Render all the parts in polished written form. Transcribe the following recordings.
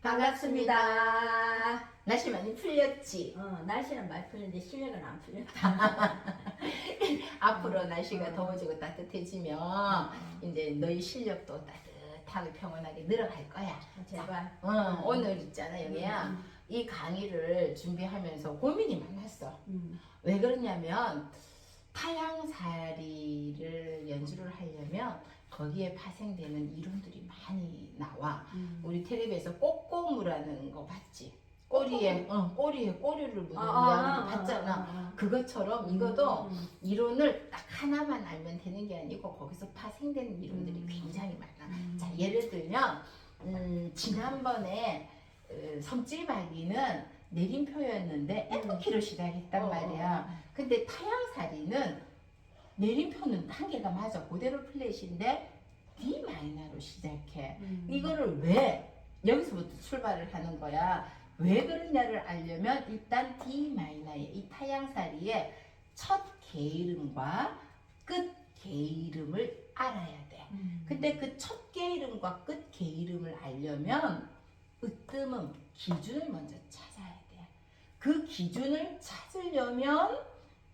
반갑습니다. 날씨 많이 풀렸지? 날씨는 많이 풀렸는데 실력은 안 풀렸다. 앞으로 날씨가 더워지고 따뜻해지면 이제 너희 실력도 따뜻하게 평온하게 늘어갈 거야. 제발. 오늘 있잖아, 영애야. 이 강의를 준비하면서 고민이 많았어. 왜 그러냐면 타향살이를 연주를 하려면 거기에 파생되는 이론들이 많이 나와. 우리 텔레비에서 꼬꼬무라는 거 봤지? 꼬리에 꼬리를 묻는 이야기 봤잖아. 그것처럼 이것도 이론을 딱 하나만 알면 되는 게 아니고 거기서 파생되는 이론들이 굉장히 많아. 자, 예를 들면 지난번에 섬질박이는 내림표였는데 F키로 시작했단 말이야. 근데 타향살이는 내림표는 단계가 맞아. 그대로 플랫인데 D 마이너로 시작해. 이거를 왜 여기서부터 출발을 하는 거야. 왜 그러냐를 알려면 일단 D 마이너의 이 타향살이의 첫 개이름과 끝 개이름을 알아야 돼. 근데 그 첫 개이름과 끝 개이름을 알려면 으뜸음 기준을 먼저 찾아야 돼. 그 기준을 찾으려면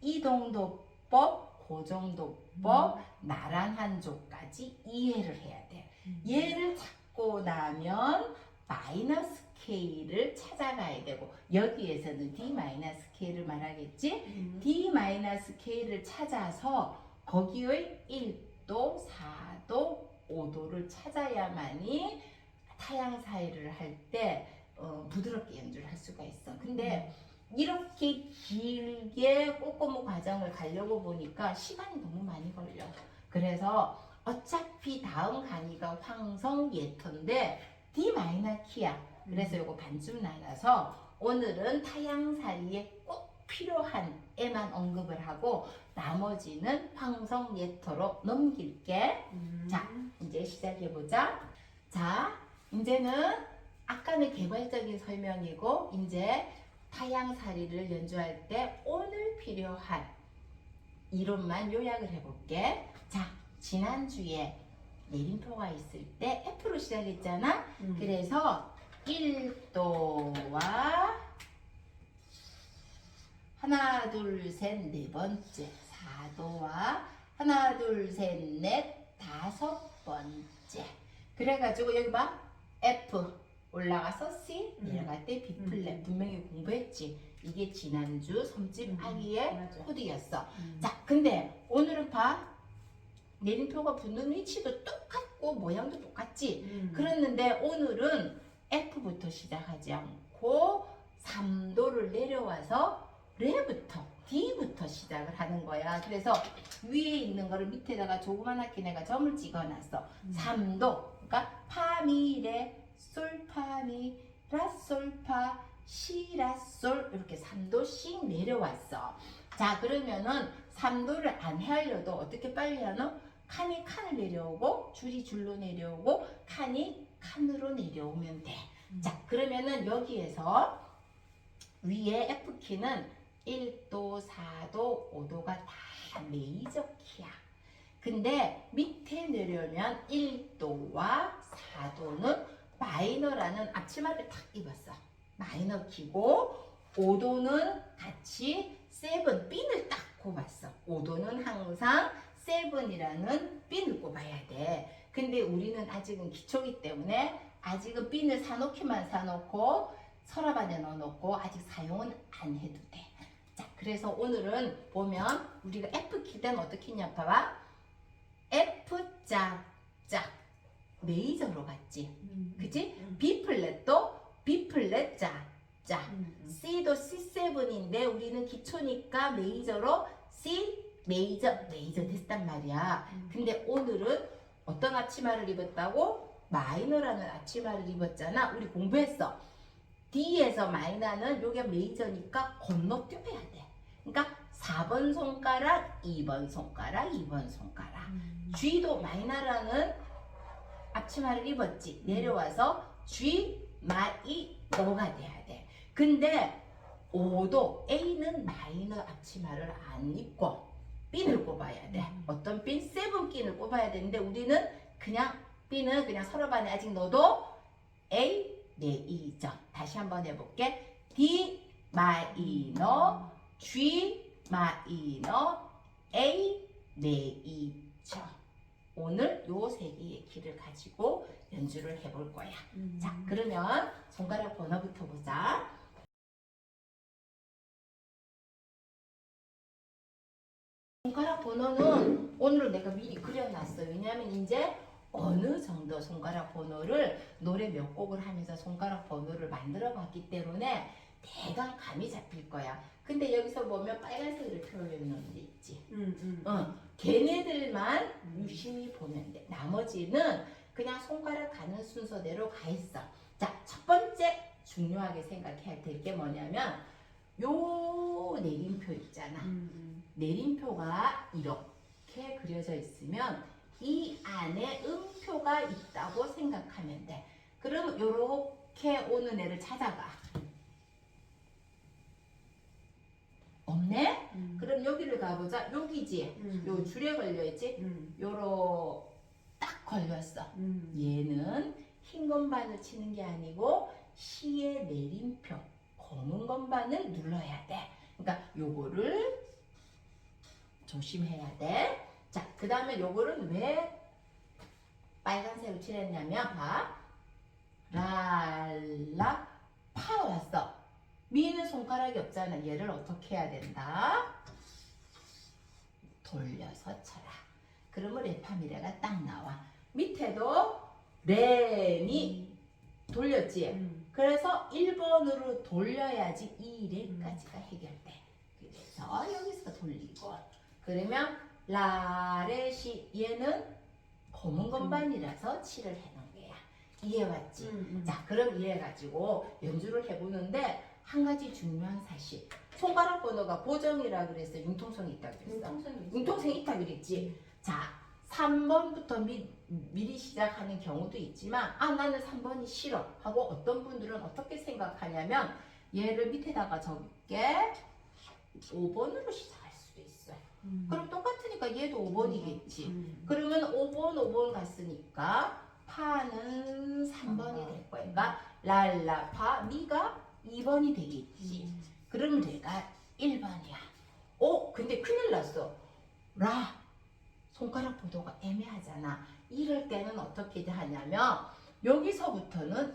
이동도법, 고정도법, 나란한조까지 이해를 해야 돼. 얘를 찾고 나면 마이너 스케일을 찾아가야 되고, 여기에서는 D 마이너 스케일을 말하겠지? D 마이너 스케일을 찾아서 거기의 1도, 4도, 5도를 찾아야만이 타향사이를 할 때 부드럽게 연주를 할 수가 있어. 근데 이렇게 길게 꼬꼬무 과정을 가려고 보니까 시간이 너무 많이 걸려. 그래서 어차피 다음 강의가 황성 예터인데 D 마이너 키야. 그래서 요거 반쯤 나눠서 오늘은 타향사이에 꼭 필요한 애만 언급을 하고 나머지는 황성 예터로 넘길게. 자, 이제 시작해보자. 자, 이제는 아까는 개괄적인 설명이고 이제 타향살이를 연주할 때 오늘 필요한 이론만 요약을 해볼게. 자, 지난주에 내림표가 있을 때 F로 시작했잖아. 그래서 1도와 하나 둘 셋 네 번째 4도와 하나 둘 셋 넷 다섯 번째. 그래가지고 여기 봐. F 올라가서 C 내려갈 때 B 플랫. 분명히 공부했지. 이게 지난주 섬집 아기의 코드였어. 자, 근데 오늘은 봐. 내림표가 붙는 위치도 똑같고 모양도 똑같지. 그랬는데 오늘은 F부터 시작하지 않고 3도를 내려와서 레부터 D부터 시작을 하는 거야. 그래서 위에 있는 거를 밑에다가 조그만하게 내가 점을 찍어놨어. 3도. 그러니까 파미레 솔파미 라솔파 시라솔 이렇게 3도씩 내려왔어. 자, 그러면은 3도를 안 하려도 어떻게 빨리 하노? 칸이 칸을 내려오고 줄이 줄로 내려오고 칸이 칸으로 내려오면 돼. 자, 그러면은 여기에서 위에 F키는 1도, 4도, 5도가 다 메이저 키야. 근데 밑에 내려면 1도와 4도는 마이너라는 앞치마를 탁 입었어. 마이너 키고 5도는 같이 세븐 핀을 딱 꼽았어. 5도는 항상 세븐이라는 핀을 꼽아야 돼. 근데 우리는 아직은 기초기 때문에 아직은 핀을 사놓기만 사놓고 서랍 안에 넣어놓고 아직 사용은 안 해도 돼. 자, 그래서 오늘은 보면 우리가 F 킬 때는 어떻게 했냐 봐봐. F 짝짝 메이저로 갔지. 그치? B 플랫도 B 플랫 짝짝. C도 C7인데 우리는 기초니까 메이저로 C 메이저 됐단 말이야. 근데 오늘은 어떤 앞치마를 입었다고? 마이너라는 앞치마를 입었잖아. 우리 공부했어. D에서 마이너는 요게 메이저니까 건너뛰어야 돼. 그러니까 4번 손가락, 2번 손가락, 2번 손가락. G도 마이너라는 앞치마를 입었지. 내려와서 G 마이너가 돼야 돼. 근데 5도 A는 마이너 앞치마를 안 입고 핀을 꼽아야 돼. 어떤 핀? 세븐 핀을 꼽아야 되는데 우리는 그냥 핀은 그냥 서랍 안에 아직 넣어도 A 레이저. 다시 한번 해볼게. D 마이너, G 마이너, A 레이저. 오늘 요 세 개의 키를 가지고 연주를 해볼 거야. 자, 그러면 손가락 번호부터 보자. 손가락 번호는 오늘 내가 미리 그려놨어. 왜냐하면 이제 어느 정도 손가락 번호를 노래 몇 곡을 하면서 손가락 번호를 만들어 봤기 때문에 대강 감이 잡힐 거야. 근데 여기서 보면 빨간색으로 표현해 놓은 데 있지. 걔네들만 유심히 보면 돼. 나머지는 그냥 손가락 가는 순서대로 가 있어. 자, 첫 번째 중요하게 생각해야 될 게 뭐냐면 요 내림표 있잖아. 내림표가 이렇게 그려져 있으면 이 안에 음표가 있다고 생각하면 돼. 그럼 요렇게 오는 애를 찾아가. 없네? 그럼 여기를 가보자. 여기지? 요 줄에 걸려있지? 요로 딱 걸렸어. 얘는 흰 건반을 치는 게 아니고 시의 내림표 검은 건반을 눌러야 돼. 그러니까 요거를 조심해야 돼. 자, 그 다음에 요거는 왜 빨간색으로 칠했냐면 봐. 랄라 파 왔어. 미는 손가락이 없잖아. 얘를 어떻게 해야 된다? 돌려서 쳐라. 그러면 레파미레가 딱 나와. 밑에도 레미 돌렸지? 그래서 1번으로 돌려야지 이 레까지가 해결돼. 그래서 여기서 돌리고 그러면 라레시 얘는 검은 건반이라서 칠을 해놓은 거야. 이해왔지? 자, 그럼 이래가지고 연주를 해보는데 한 가지 중요한 사실. 손가락 번호가 보정이라 그랬어. 융통성이 있다 그랬어. 융통성이 있다 그랬지. 자, 3번부터 미리 시작하는 경우도 있지만 아 나는 3번이 싫어 하고 어떤 분들은 어떻게 생각하냐면 얘를 밑에다가 적게 5번으로 시작할 수도 있어요. 그럼 똑같으니까 얘도 5번이겠지. 그러면 5번 갔으니까 파는 3번이 될 거야. 그러니까 랄라 파 미가 2번이 되겠지. 그럼 내가 1번이야. 근데 큰일 났어. 라 손가락 보도가 애매하잖아. 이럴 때는 어떻게 하냐면 여기서부터는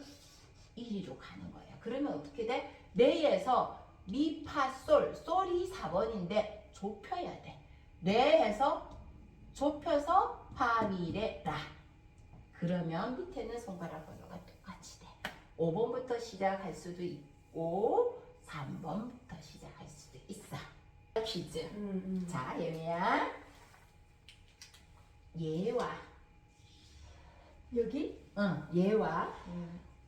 1위로 가는 거야. 그러면 어떻게 돼? 레에서 미, 파, 솔이 4번인데 좁혀야 돼. 레에서 좁혀서 파, 미, 레, 라. 그러면 밑에는 손가락 번호가 똑같이 돼. 5번부터 시작할 수도 있고 3번부터 시작할 수도 있어. 퀴즈. 자, 예미야. 얘와 여기? 얘와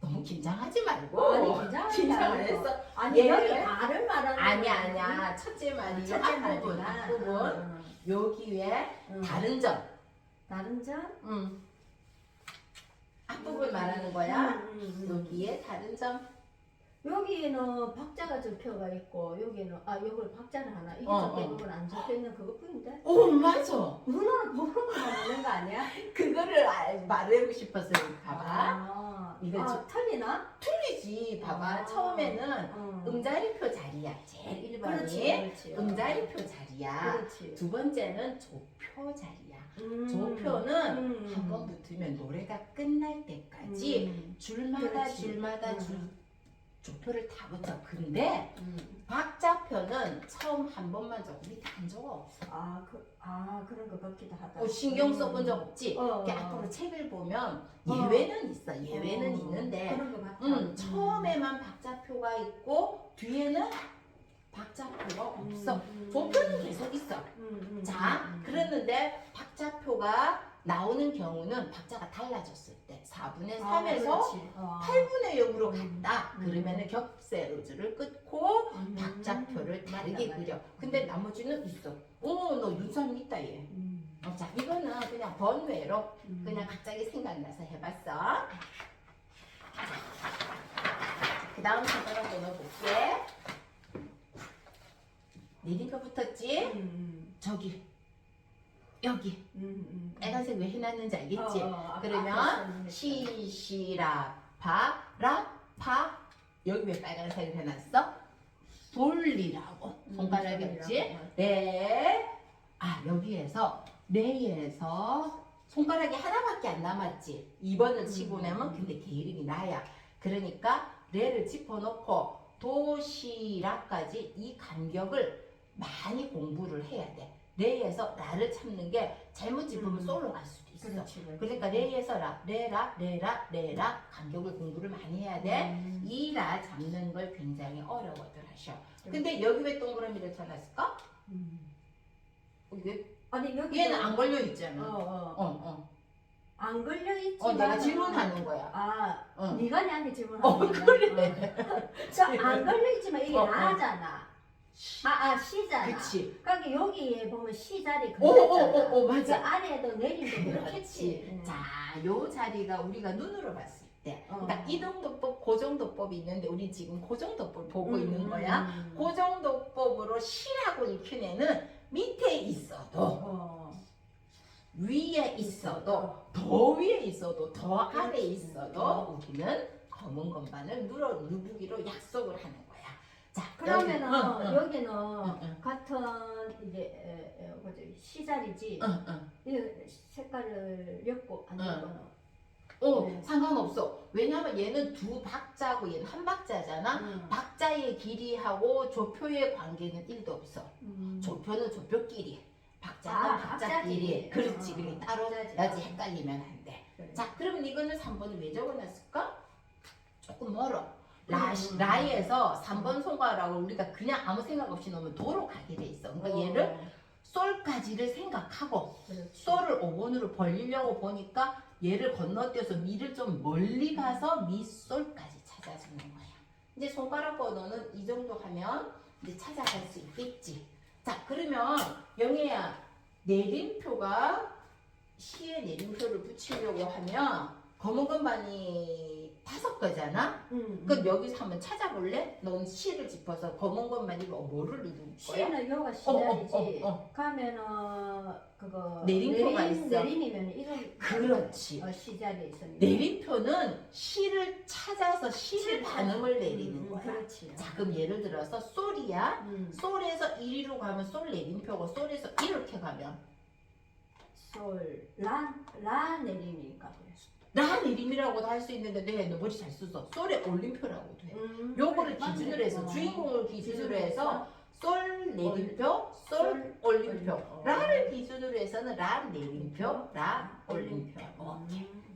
너무 긴장하지 말고. 아니 긴장 안 했어. 아니 얘를- 여기 발을 말하는 아니야. 첫째 말이요. 첫째 앞부분. 말이구나. 여기에 다른 점. 다른 점? 앞부분 말하는 거야. 여기에 다른 점. 여기에는 박자가 적혀가 있고 여기는 여기 박자는 하나 이게 어, 적혀 어. 있는 건 안 적혀 있는 그것뿐인데 오, 맞아. 누나는 번호만 보는 거 아니야? 그거를 말하고 싶었어. 봐봐. 이거 이거 틀리나? 틀리지. 봐봐. 처음에는 음자리표 자리야. 제일 1번이 그렇지. 음자리표 자리야. 그렇지. 두 번째는 조표 자리야. 조표는 한 번 붙으면 노래가 끝날 때까지 줄마다 조표를 다 붙여. 근데 박자표는 처음 한 번만 적고 밑에 한 적 없어. 그런 것 같기도 하다. 신경 써본 적 없지. 이렇게 어. 앞으로 책을 보면 예외는 있어. 예외는 있는데 그런 것 같아. 처음에만 박자표가 있고 뒤에는 박자표가 없어. 조표는 계속 있어. 자, 그랬는데 박자표가 나오는 경우는 박자가 달라졌을 때 4분의 3에서 8분의 0으로 갔다. 그러면은 겹세로즈를 끊고 박자표를 다르게 그려. 근데 나머지는 있어. 너 윤선이 있다 얘. 자, 이거는 그냥 번외로 그냥 갑자기 생각나서 해봤어. 그 다음 손가락 번호 볼게. 내림표 붙었지? 저기 여기 빨간색 왜 해놨는지 알겠지? 그러면 시시라 파라 파. 여기 왜 빨간색을 해놨어? 돌리라고. 손가락이었지? 네. 아, 여기에서 레에서 손가락이 하나밖에 안 남았지. 2번을 치고 나면 근데 개 이름이 나야. 그러니까 레를 짚어놓고 도시라까지 이 간격을 많이 공부를 해야 돼. 레에서 라를 참는 게 잘못 짚으면 솔로 갈 수도 있어. 그렇지, 그렇지. 그러니까 레에서 라, 레라, 레라, 레라 간격을 공부를 많이 해야 돼. 이 라 잡는 걸 굉장히 어려워들 하셔. 근데 여기 왜 동그라미를 쳐놨을까? 왜? 아니 여기 얘는 안 걸려 있잖아. 어. 안 걸려 있지. 내가 질문하는 거야. 아, 네가 나한테 질문하는 거야. 그래. 저안 걸려 있지만 이게 어, 나잖아. 시잖아. 그치. 그러니까 여기에 보면 시 자리 그렸잖아. 그 맞아. 아래에도 내림도 그렇겠지. 자, 요 자리가 우리가 눈으로 봤을 때, 어. 그러니까 이동도법, 고정도법이 있는데 우리 지금 고정도법 보고 있는 거야. 고정도법으로 시라고 익힌 애는 밑에 있어도 위에 있어도 더 위에 있어도 더 아래에 있어도 우리는 검은 건반을 누르기로 약속을 하는 거야. 자, 그러면은 여기는 응. 같은 이제 뭐지 시자리지. 이 색깔을 엮고 안 엮고는. 상관없어. 왜냐하면 얘는 두 박자고 얘는 한 박자잖아. 박자의 길이하고 조표의 관계는 1도 없어. 조표는 조표끼리, 박자는 박자끼리. 그렇지. 그래 따로 야지 헷갈리면 안 돼. 그래. 자, 그러면 이거는 3번을 왜 적어놨을까? 조금 멀어. 라에서 3번 손가락을 우리가 그냥 아무 생각 없이 넣으면 도로 가게 돼 있어. 그러니까 얘를 솔까지를 생각하고 솔을 5번으로 벌리려고 보니까 얘를 건너뛰어서 미를 좀 멀리 가서 미 솔까지 찾아주는 거야. 이제 손가락 번호는 이 정도 하면 이제 찾아갈 수 있겠지. 자, 그러면 영애야, 내림표가 시에 내림표를 붙이려고 하면 검은 건반이 5개잖아? 그럼 여기서 한번 찾아볼래? 넌 시를 짚어서 검은 건반이 뭐를 누를 거야? 시는 요가 시자리지. 어. 가면은 그거 내림표가 있어. 내림이면 이런 그렇지. 시자리에 있으니까. 내림표는 시를 찾아서 시를 반음을 내리는 거야. 그렇지. 자, 그럼 예를 들어서 솔이야. 솔에서 1위로 가면 솔 내림표고 솔에서 이렇게 가면 라 내림이니까 그래. 라 내림이라고도 할 수 있는데 너 머리 잘 쓰서 솔의 올림표라고도 해. 요거를 그래, 기준으로 맞네. 해서 주인공을 기준으로 해서 솔 내림표, 솔 솔 올림표. 올림표. 라를 기준으로 해서는 라 내림표, 라 올림표.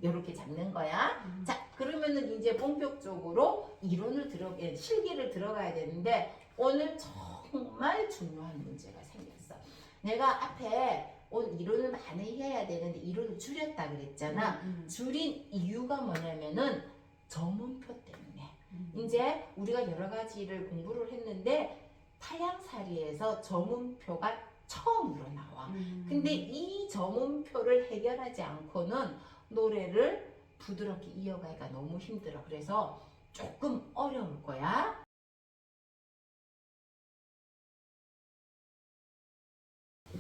이렇게 잡는 거야. 자, 그러면은 이제 본격적으로 이론을 실기를 들어가야 되는데 오늘 정말 중요한 문제가 생겼어. 내가 앞에 오늘 이론을 많이 해야 되는데 이론을 줄였다 그랬잖아. 줄인 이유가 뭐냐면은 저문표 때문에. 이제 우리가 여러 가지를 공부를 했는데 타양살이에서 저문표가 처음으로 나와. 근데 이 저문표를 해결하지 않고는 노래를 부드럽게 이어가기가 너무 힘들어. 그래서 조금 어려울 거야.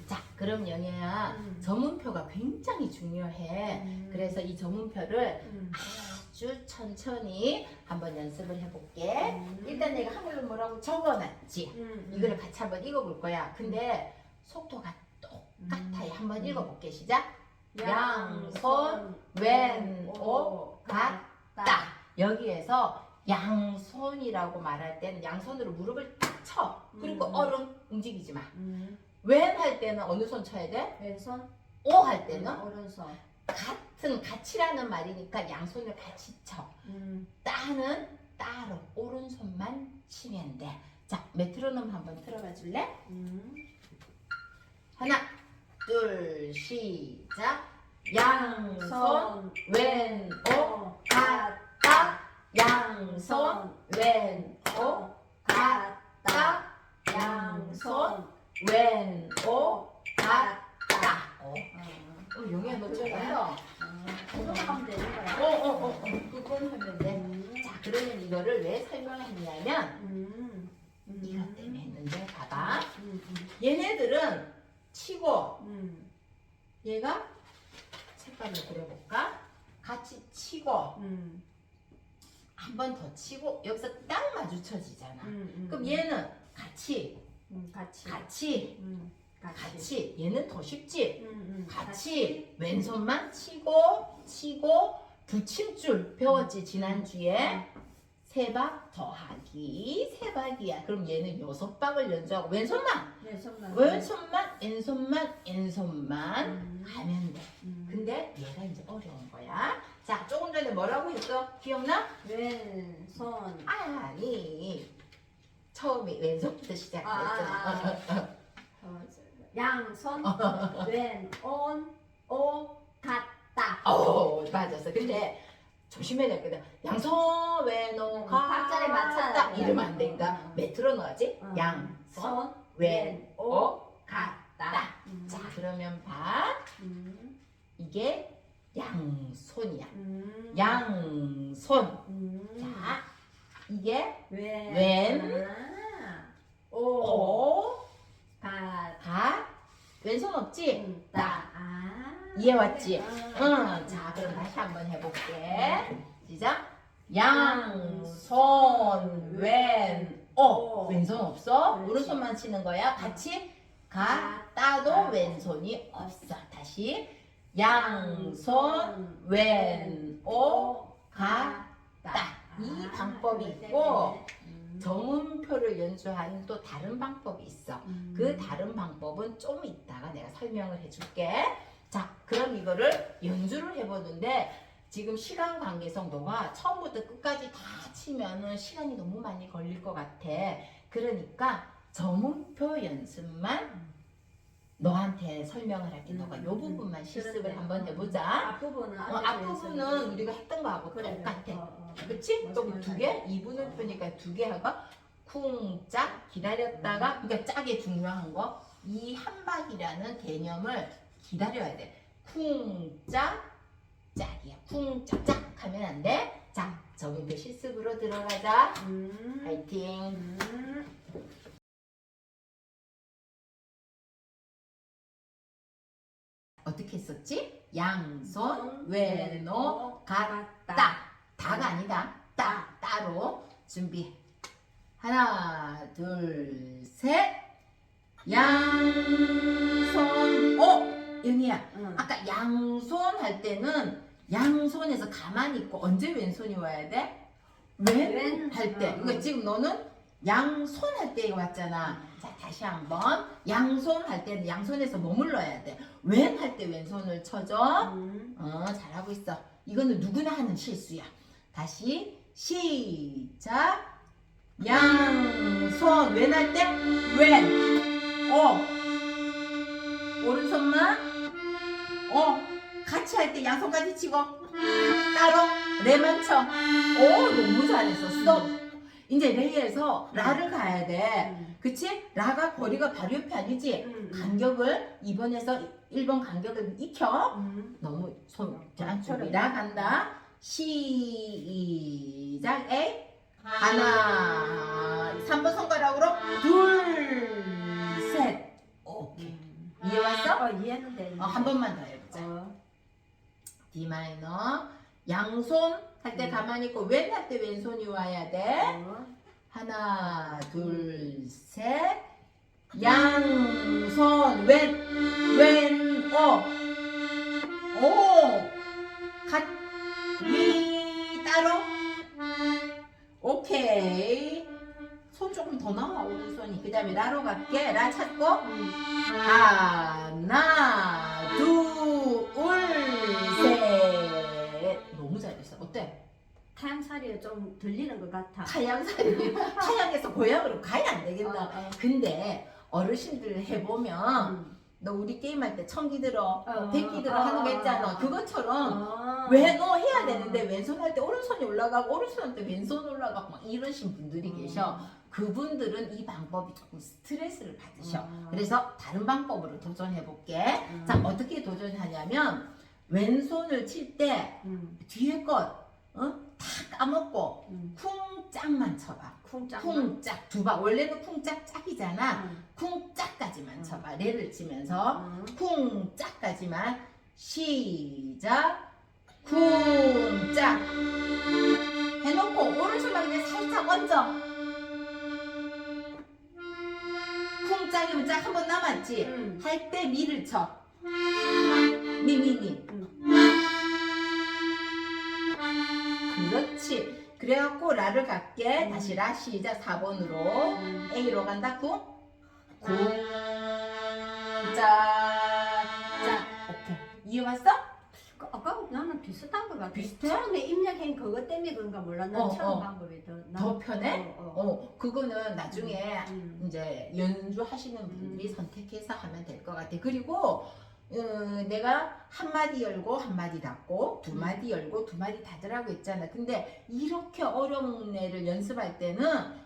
자, 그럼 영애야, 저문표가 굉장히 중요해. 그래서 이 저문표를 아주 천천히 한번 연습을 해볼게. 일단 내가 한글로 뭐라고 적어놨지. 이거를 같이 한번 읽어볼 거야. 근데 속도가 똑같아요. 한번 읽어볼게. 시작. 양손 왼오 같다. 여기에서 양손이라고 말할 때는 양손으로 무릎을 딱 쳐. 그리고 얼음 움직이지 마. 왼 할 때는 어느 손 쳐야 돼? 왼손. 오 할 때는 오른손. 같이라는 말이니까 양손을 같이 쳐. 따는 따로 오른손만 치면 돼. 자, 메트로놈 한번 틀어봐 줄래? 하나, 둘, 시작. 양손 왼오 같다. 양손 왼오 같다. 양손 왼오 같다. 영희야 너 잘한다. 그거 하면 되는 거야. 그건 하면 돼. 자, 그러면 이거를 왜 설명했냐면 이것 때문에 했는데 봐봐. 얘네들은 치고 얘가 색깔을 그려볼까? 같이 치고 한 번 더 치고 여기서 딱 마주쳐지잖아. 그럼 얘는 같이 얘는 더 쉽지. 같이 왼손만 치고 붙임줄 배웠지 지난주에. 세박 더하기 세박이야. 그럼 얘는 6박을 연주하고 왼손만 왼손만 하면 돼. 근데 얘가 이제 어려운 거야. 자, 조금 전에 뭐라고 했어? 기억나? 왼손. 아니, 처음에 왼손부터 시작했잖아. 양손. 왼온 오 갔다. 맞았어. 근데 조심해야 되거든. 양손 왼오 박자를 맞춰야 갔다 돼. 이러면 안 되니까 메트로 넣어야지. 양손 왼오 갔다. 자, 그러면 봐. 이게 양손이야. 양손. 자, 이게 오 가. 왼손 없지? 이해 왔지? 자, 그럼 다시 한번 해볼게. 시작. 양손 왼오. 왼손 없어? 그렇지. 오른손만 치는 거야. 같이 따도 왼손이 없어. 다시. 양손 왼오 갔다. 이 방법이 있고 정음표를 연주하는 또 다른 방법이 있어. 그 다른 방법은 좀 이따가 내가 설명을 해줄게. 자, 그럼 이거를 연주를 해보는데 지금 시간 관계상 너가 처음부터 끝까지 다 치면은 시간이 너무 많이 걸릴 것 같아. 그러니까 정음표 연습만 너한테 설명을 할게. 너가 이 부분만 실습을 그런데, 한번 해보자. 앞부분은 앞부분은 우리가 했던 거하고 똑같아. 그치? 또 두 개? 2분을 펴니까 두 개 하고 쿵짝 기다렸다가 그러니까 짝이 중요한 거. 이 한박이라는 개념을 기다려야 돼. 쿵짝 짝이야. 쿵짝짝 하면 안 돼. 자, 정음표 실습으로 들어가자. 파이팅. 어떻게 했었지? 양손 왼오 갔다. 다가 아니다. 따로 준비. 하나 둘 셋. 양손 영희야. 아까 양손 할 때는 양손에서 가만히 있고 언제 왼손이 와야 돼? 왼 할 때. 그러니까 지금 너는 양손 할 때 왔잖아. 자, 다시 한번. 양손 할 때는 양손에서 머물러야 돼. 왼 할 때 왼손을 쳐줘. 잘하고 있어. 이거는 누구나 하는 실수야. 다시 시작. 양손 왼 할 때 왼. 오른손만 같이 할 때 양손까지 치고 따로 레만 쳐. 너무 잘했어. 스톱. 이제 레에서 라를 가야 돼. 그치? 라가 거리가 바로 옆에 아니지? 간격을 2번에서 1번 간격을 익혀. 너무 손 안쪽이 라 간다. 시작. A 하나 3번 손가락으로 둘 셋. 오케이. 이해 왔어? 이해했는데. 한 번만 더 해보자. D 마이너. 양손 할 때 가만히 있고 왼 할 때 왼손이 와야 돼. 하나 둘 셋. 양손 왼오 위 따로. 오케이. 손 조금 더 나와. 오른손이. 그 다음에 라로 갈게. 라 찾고 하나 둘 셋. 너무 잘했어. 어때? 타양살이 좀 들리는 것 같아. 타양살이 타양에서 고향으로 가야 안 되겠나. 근데 어르신들 해보면 너 우리 게임할 때 청기 들어 백기 들어 하는 거 있잖아. 그것처럼 왼손 해야 되는데 왼손 할 때 오른손이 올라가고 오른손 할 때 왼손 올라가고 막 이러신 분들이 계셔. 그분들은 이 방법이 조금 스트레스를 받으셔. 그래서 다른 방법으로 도전해 볼게. 자, 어떻게 도전하냐면 왼손을 칠 때 뒤에 것 다 까먹고 쿵짝만 쳐봐. 쿵짝 두 번. 원래는 쿵짝 짝이잖아. 쿵짝까지만 쳐봐. 레를 치면서 쿵짝까지만. 시작. 쿵짝. 내놓고 오른손만 그냥 살짝 얹어. 쿵짝이 문짝 한 번 남았지? 할 때 미를 쳐. 미미미. 그렇지. 그래갖고 라를 갈게. 다시 라 시작. 4번으로 A로 간다. 쿵. 쿵짝. 오케이. 이해 왔어? 아까 나는 비슷한 거 같아. 비슷해? 처음에 입력한 그것 때문에 그런가 몰라. 난 처음 방법이 더 편해? 그거는 나중에 이제 연주하시는 분들이 선택해서 하면 될 것 같아. 그리고 내가 한 마디 열고 한 마디 닫고 두 마디 열고 두 마디 닫으라고 했잖아. 근데 이렇게 어려운 애를 연습할 때는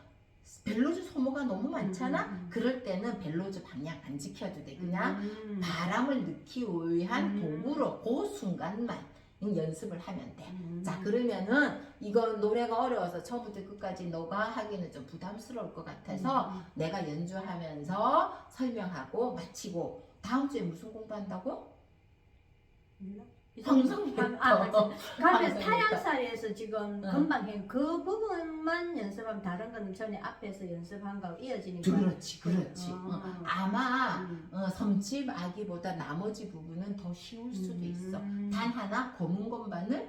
벨로즈 소모가 너무 많잖아. 그럴 때는 벨로즈 방향 안 지켜도 돼. 그냥 바람을 넣기 위한 도구로 그 순간만 연습을 하면 돼. 자, 그러면은 이건 노래가 어려워서 처음부터 끝까지 너가 하기는 좀 부담스러울 것 같아서 내가 연주하면서 설명하고 마치고 다음 주에 무슨 공부한다고? 방송부터. 그러면 방송부터. 타양살이에서 지금 금방 해. 그 부분만 연습하면 다른 거는 전에 앞에서 연습한 거하고 이어지니까. 그렇지. 아마 섬집 아기보다 나머지 부분은 더 쉬울 수도 있어. 단 하나 검은 건반을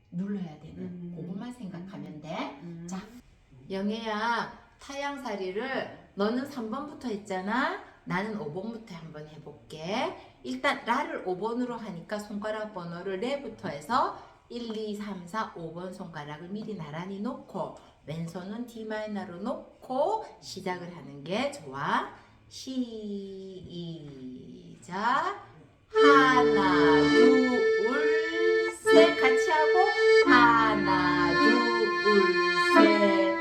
눌러야 되는 그것만 생각하면 돼. 자, 영애야, 타양살이를 너는 3번부터 했잖아. 나는 5번부터 한번 해볼게. 일단 라를 5번으로 하니까 손가락 번호를 레부터 해서 1, 2, 3, 4, 5번 손가락을 미리 나란히 놓고 왼손은 D 마이너로 놓고 시작을 하는 게 좋아. 시작. 하나, 둘, 셋 같이 하고 하나, 둘, 셋.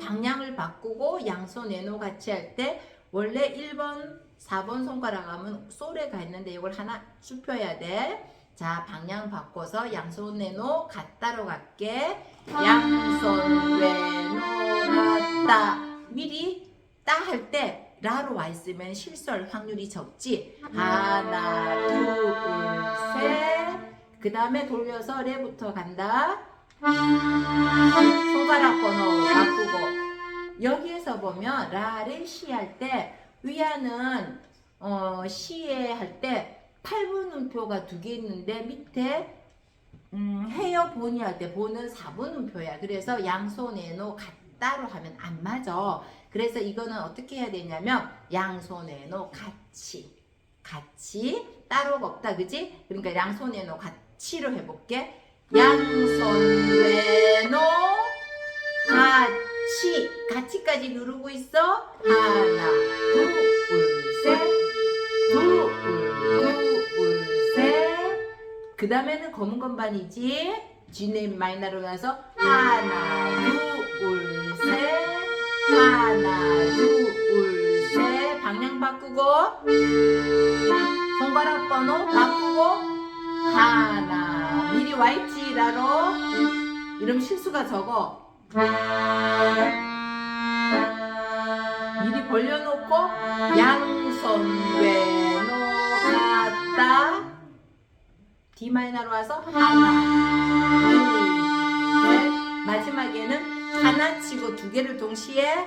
방향을 바꾸고 양손 내놓 같이 할 때 원래 1번, 4번 손가락 하면 소레가 있는데 이걸 하나 sup혀야 돼. 자, 방향 바꿔서 양손 내놓 갔다로 갈게. 양손 내놓 갔다. 미리 따 할 때 라로 와 있으면 실수할 확률이 적지. 하나, 둘, 셋. 그 다음에 돌려서 레부터 간다. 손가락 번호 바꾸고. 여기에서 보면 라를 시 할 때 위안은 시에 할 때 8분음표가 2개 있는데 밑에 해요 보니 할 때 보는 4분음표야. 그래서 양손에 놓 같다로 하면 안 맞아. 그래서 이거는 어떻게 해야 되냐면 양손에 놓 같이 따로가 없다, 그지? 그러니까 양손에 놓 같이로 해볼게. 양손에 놓 같이까지 누르고 있어. 하나, 둘, 셋, 셋. 그 다음에는 검은 건반이지. G 마이너로 가서 하나, 둘, 셋, 하나, 둘, 셋. 방향 바꾸고 손가락 번호 바꾸고 하나. 미리 와있지 라로. 이러면 실수가 적어. 미리 벌려놓고 양손 외놓 갔다. D 마이너로 와서 하나, 둘, 셋. 마지막에는 하나 치고 2개를 동시에